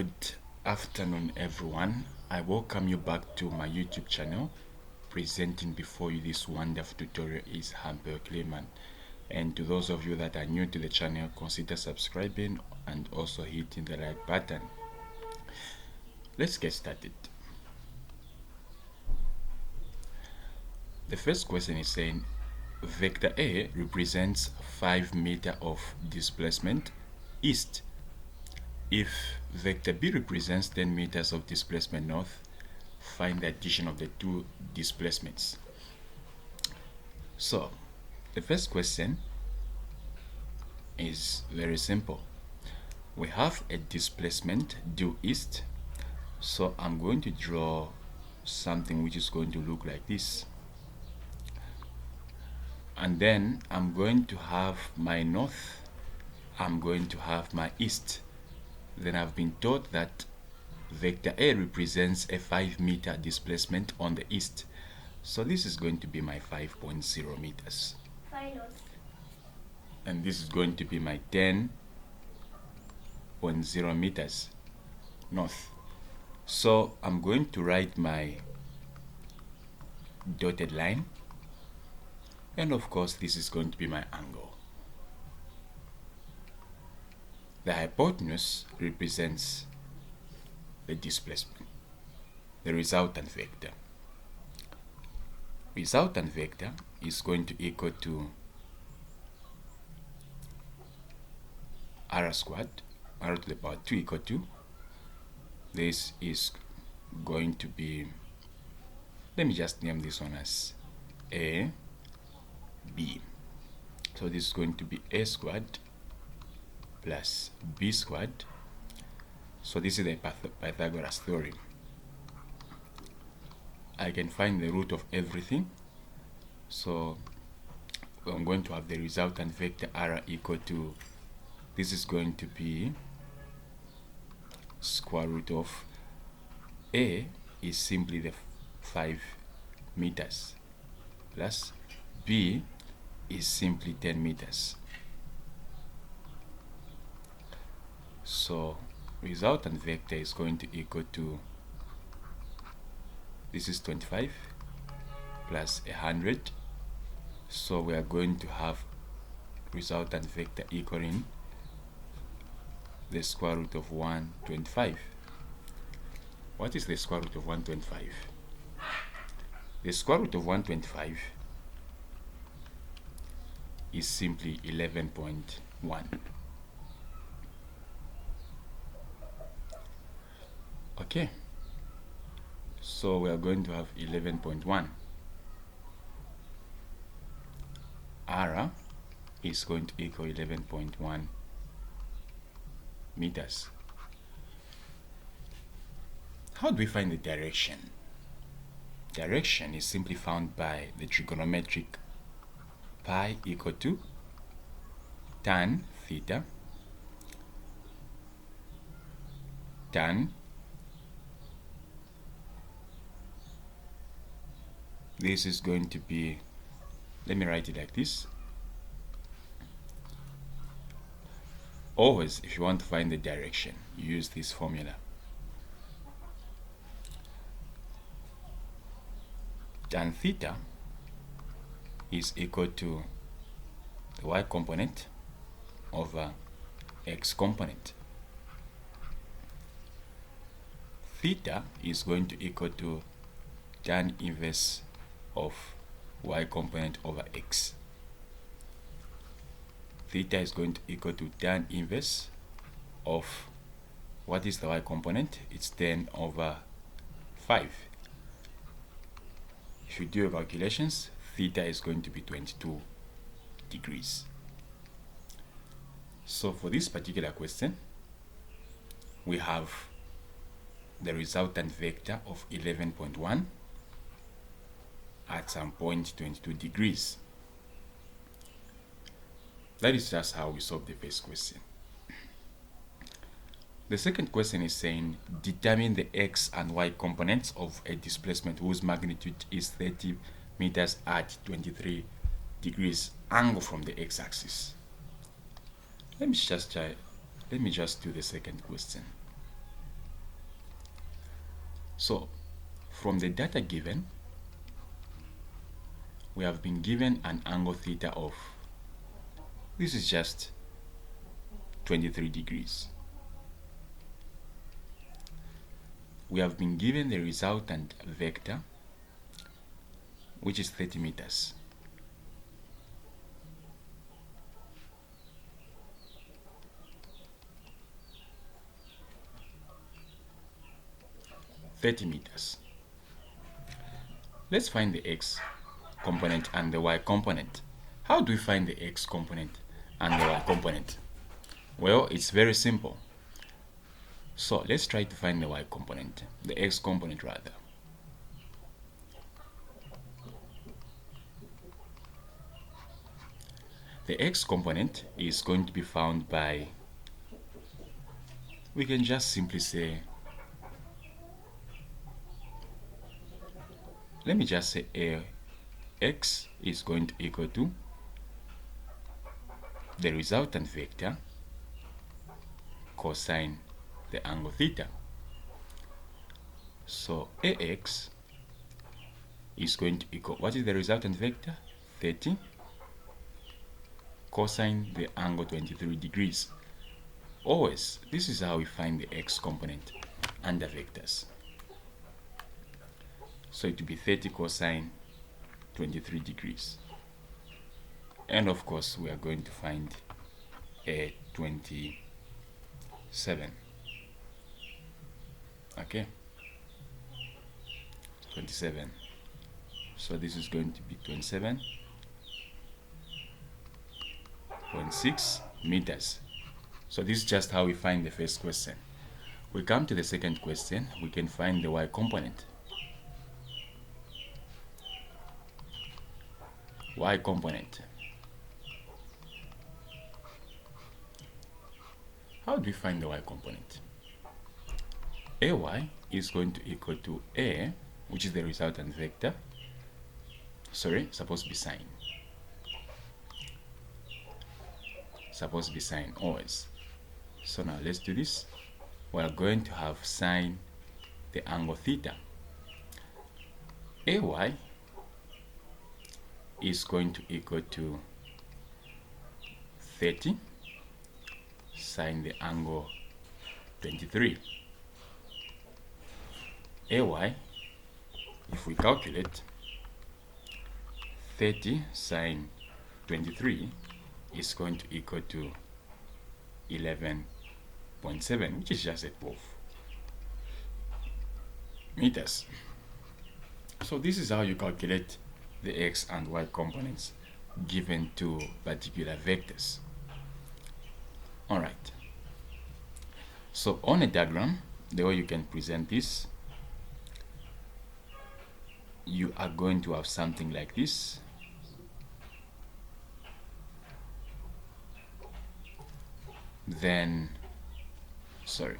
Good afternoon, everyone. I welcome you back to my YouTube channel. Presenting before you this wonderful tutorial is Hamper Clayman. And to those of you that are new to the channel, consider subscribing and also hitting the like button. Let's get started. The first question is saying vector A represents 5 meters of displacement east. If vector B represents 10 meters of displacement north, find the addition of the two displacements. So, the first question is very simple. We have a displacement due east, so I'm going to draw something which is going to look like this. And then I'm going to have my north, I'm going to have my east. Then I've been taught that vector A represents a 5 meter displacement on the east. So this is going to be my 5.0 meters. And this is going to be my 10.0 meters north. So I'm going to write my dotted line. And of course, this is going to be my angle. The hypotenuse represents the displacement, the resultant vector. Resultant vector is going to equal to r squared, r to the power 2 equal to, this is going to be, let me just name this one as a b. So this is going to be a squared plus b squared. So this is the Pythagoras theorem. I can find the root of everything. So I'm going to have the resultant vector r equal to, this is going to be square root of a is simply the 5 meters plus b is simply 10 meters. So resultant vector is going to equal to, this is 25 plus 100. So we are going to have resultant vector equaling the square root of 125. What is the square root of 125? The square root of 125 is simply 11.1. Okay, so we are going to have 11.1. R is going to equal 11.1 meters. How do we find the direction? Direction is simply found by the trigonometric pi equal to tan theta tan, this is going to be, let me write it like this. Always, if you want to find the direction, you use this formula. Tan theta is equal to the y component over x component. Theta is going to equal to tan inverse of y component over x. Theta is going to equal to tan inverse of, what is the y component? It's 10 over 5. If you do your calculations, theta is going to be 22 degrees. So for this particular question, we have the resultant vector of 11.1 at some point 22 degrees. That is just how we solve the first question. The second question is saying determine the x and y components of a displacement whose magnitude is 30 meters at 23 degrees angle from the x-axis. Let me just do the second question. So from the data given, we have been given an angle theta of, this is just 23 degrees. We have been given the resultant vector, which is 30 meters. Let's find the x component and the y component. How do we find the x component and the y component? Well, it's very simple. So let's try to find the y component, the x component rather. The x component is going to be found by, we can just simply say, let me just say x is going to equal to the resultant vector cosine the angle theta. So ax is going to equal, what is the resultant vector? 30 cosine the angle 23 degrees. Always, this is how we find the x component under vectors. So it will be 30 cosine 23 degrees. And of course, we are going to find a 27. Okay, 27. So this is going to be 27.6 meters. So this is just how we find the first question. We come to the second question. We can find the y component. Y component. How do we find the y component? Ay is going to equal to a, which is the resultant vector. Sorry, supposed to be sine. Supposed to be sine always. So now let's do this. We are going to have sine the angle theta. Ay is going to equal to 30 sine the angle 23. Ay, if we calculate 30 sine 23 is going to equal to 11.7, which is just at 12 meters. So this is how you calculate the x and y components given two particular vectors. Alright, so on a diagram, the way you can present this, you are going to have something like this. Then, sorry,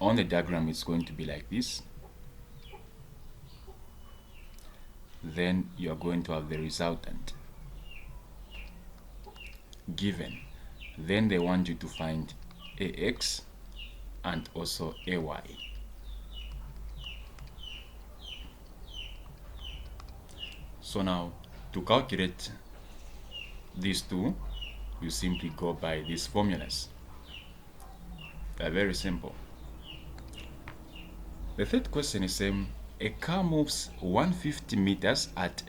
on the diagram it's going to be like this. Then you are going to have the resultant given. Then they want you to find ax and also ay. So now to calculate these two, you simply go by these formulas. They're very simple. The third question is saying a car moves 150 meters at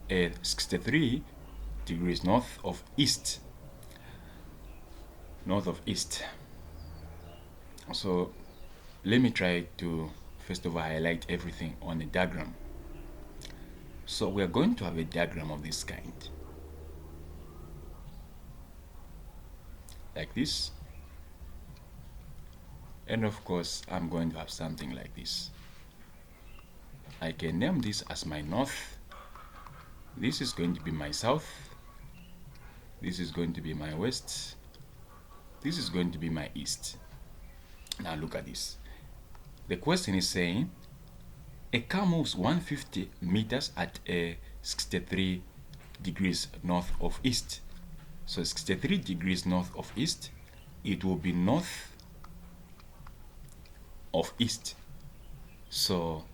63 degrees north of east. So let me try to first of all highlight everything on the diagram. So we are going to have a diagram of this kind, like this, and of course I'm going to have something like this. I can name this as my north, this is going to be my south, this is going to be my west, this is going to be my east. Now look at this. The question is saying a car moves 150 meters at 63 degrees north of east. So 63 degrees north of east, it will be north of east. So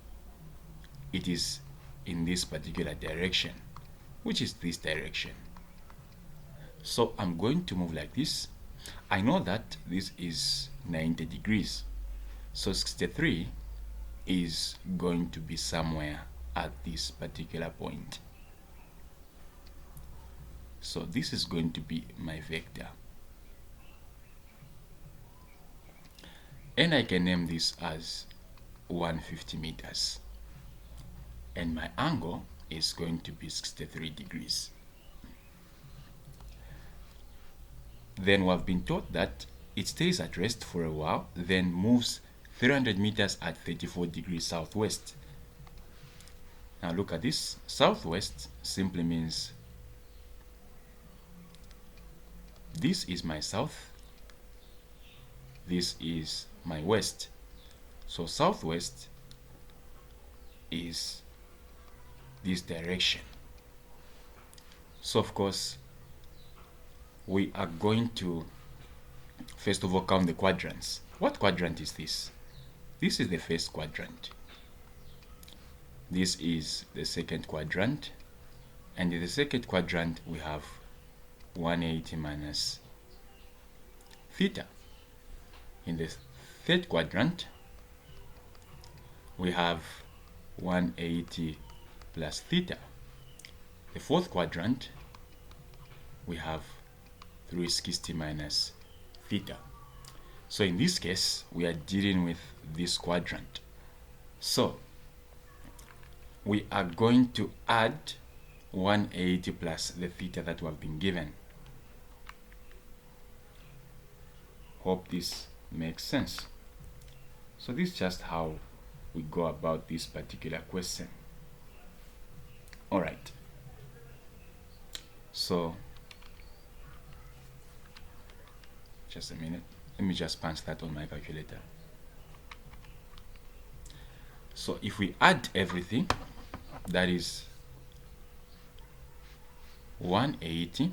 it is in this particular direction, which is this direction. So I'm going to move like this. I know that this is 90 degrees. So 63 is going to be somewhere at this particular point. So this is going to be my vector. And I can name this as 150 meters. And my angle is going to be 63 degrees. Then we've been taught that it stays at rest for a while, then moves 300 meters at 34 degrees southwest. Now look at this. Southwest simply means this is my south, this is my west. So southwest is this direction. So of course, we are going to first of all count the quadrants. What quadrant is this? This is the first quadrant. This is the second quadrant. And in the second quadrant, we have 180 minus theta. In the third quadrant, we have 180 plus theta. The fourth quadrant, we have 360 minus theta. So in this case, we are dealing with this quadrant. So we are going to add 180 plus the theta that we have been given. Hope this makes sense. So this is just how we go about this particular question. All right. So just a minute. Let me just punch that on my calculator. So if we add everything, that is 180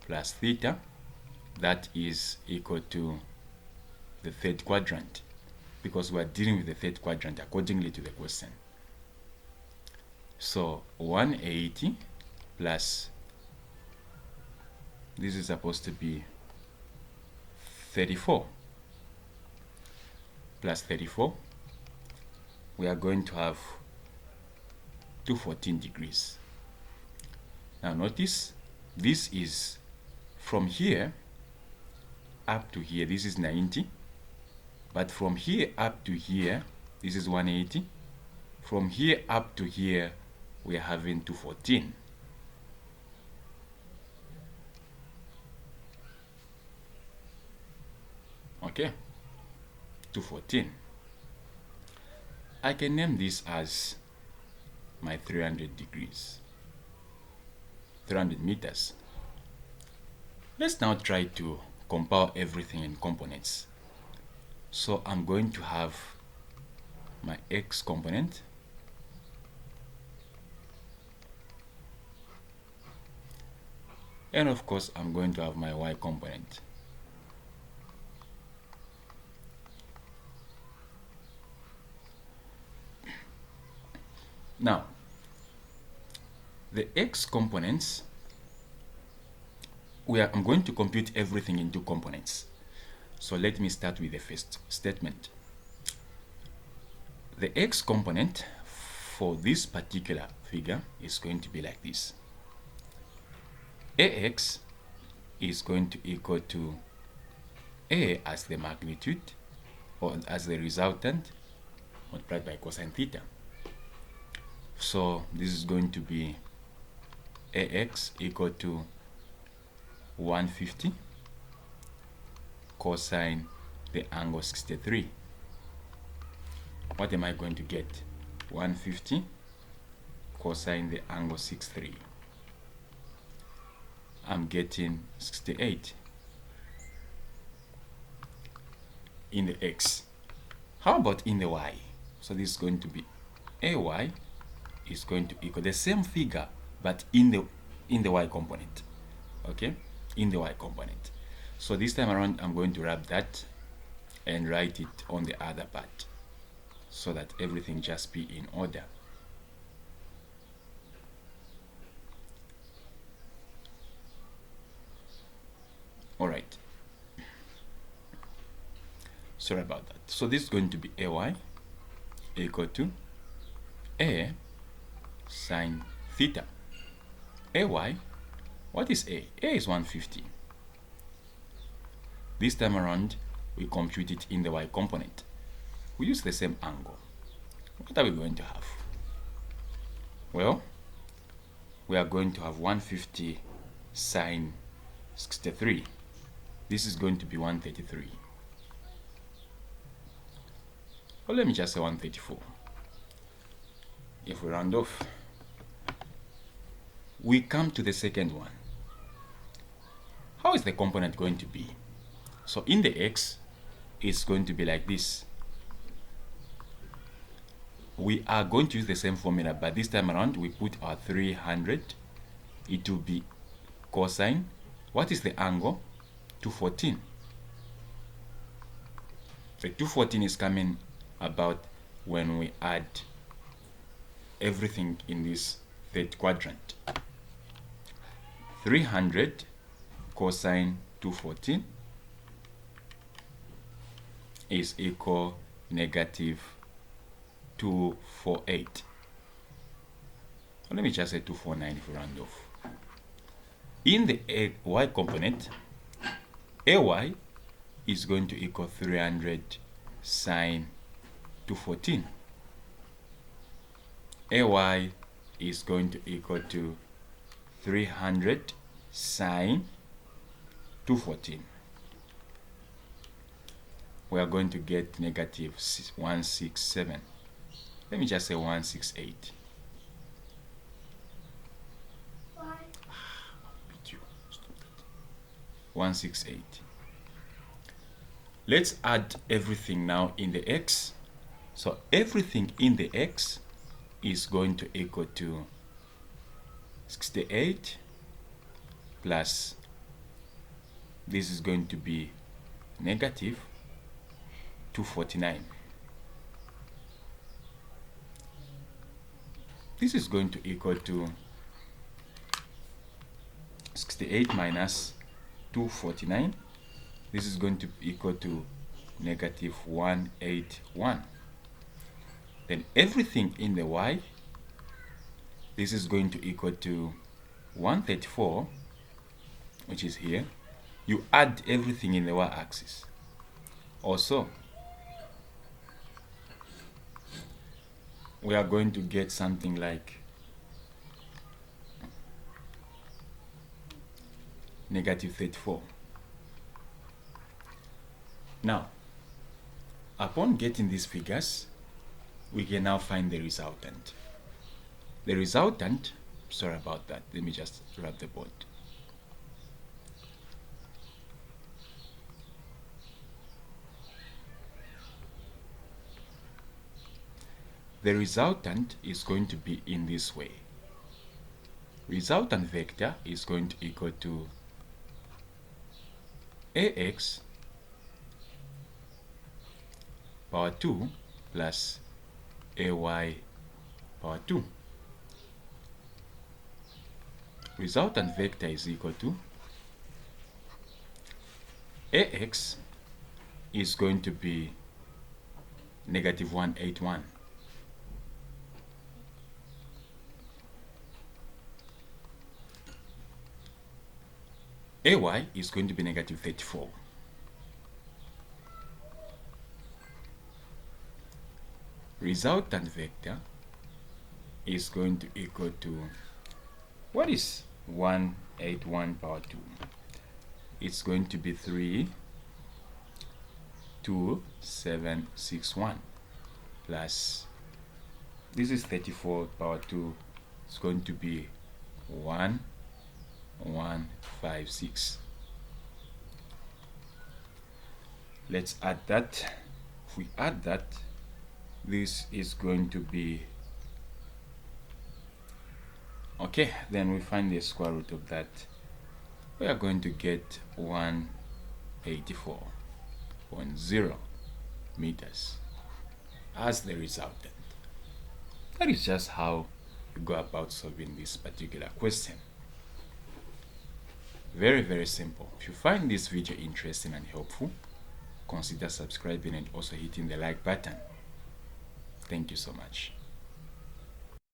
plus theta, that is equal to the third quadrant, because we are dealing with the third quadrant accordingly to the question. So 180 plus, this is supposed to be 34, plus 34, we are going to have 214 degrees. Now notice, this is from here up to here, this is 90, but from here up to here, this is 180. From here up to here, we are having 214. Okay, 214. I can name this as my 300 degrees, 300 meters. Let's now try to compile everything in components. So I'm going to have my x component, and of course I'm going to have my y component. Now, the x components, I'm going to compute everything into components. So let me start with the first statement. The x component for this particular figure is going to be like this. Ax is going to equal to A as the magnitude, or as the resultant, multiplied by cosine theta. So this is going to be Ax equal to 150 cosine the angle 63. What am I going to get? 150 cosine the angle 63. I'm getting 68 in the x. How about in the y? So this is going to be Ay is going to equal the same figure, but in the in the y component. Okay, in the y component. So this time around I'm going to wrap that and write it on the other part so that everything just be in order. Alright, sorry about that. So this is going to be ay equal to a sine theta. Ay, what is a? A is 150. This time around we compute it in the y component. We use the same angle. What are we going to have? Well, we are going to have 150 sine 63. This is going to be 133. Well, let me just say 134. If we round off, we come to the second one. How is the component going to be? So in the x, it's going to be like this. We are going to use the same formula, but this time around we put our 300. It will be cosine. What is the angle? 214. The 214 is coming about when we add everything in this third quadrant. 300 cosine 214 is equal negative 248. Well, let me just say 249 if we round off. In the y component, ay is going to equal 300 sine 214. Ay is going to equal to 300 sine 214. We are going to get negative 167. Let me just say 168. Why? 168. Let's add everything now in the x. So everything in the x is going to equal to 68 plus, this is going to be negative 249. This is going to equal to 68 minus 249. This is going to equal to negative 181. Then everything in the y, this is going to equal to 134, which is here. You add everything in the y-axis. Also, we are going to get something like negative 34. Now, upon getting these figures, we can now find the resultant. The resultant, sorry about that, let me just wrap the board. The resultant is going to be in this way. Resultant vector is going to equal to ax power 2 plus ay power 2. Resultant vector is equal to ax is going to be negative 181. Ay is going to be negative 34. Resultant vector is going to equal to, what is 181 power 2? It's going to be 32761 plus, this is 34 power 2, it's going to be 1156. Let's add that. If we add that, this is going to be Okay, then we find the square root of that. We are going to get 184.0 meters as the resultant. That is just how you go about solving this particular question. Very, very simple. If you find this video interesting and helpful, consider subscribing and also hitting the like button. Thank you so much.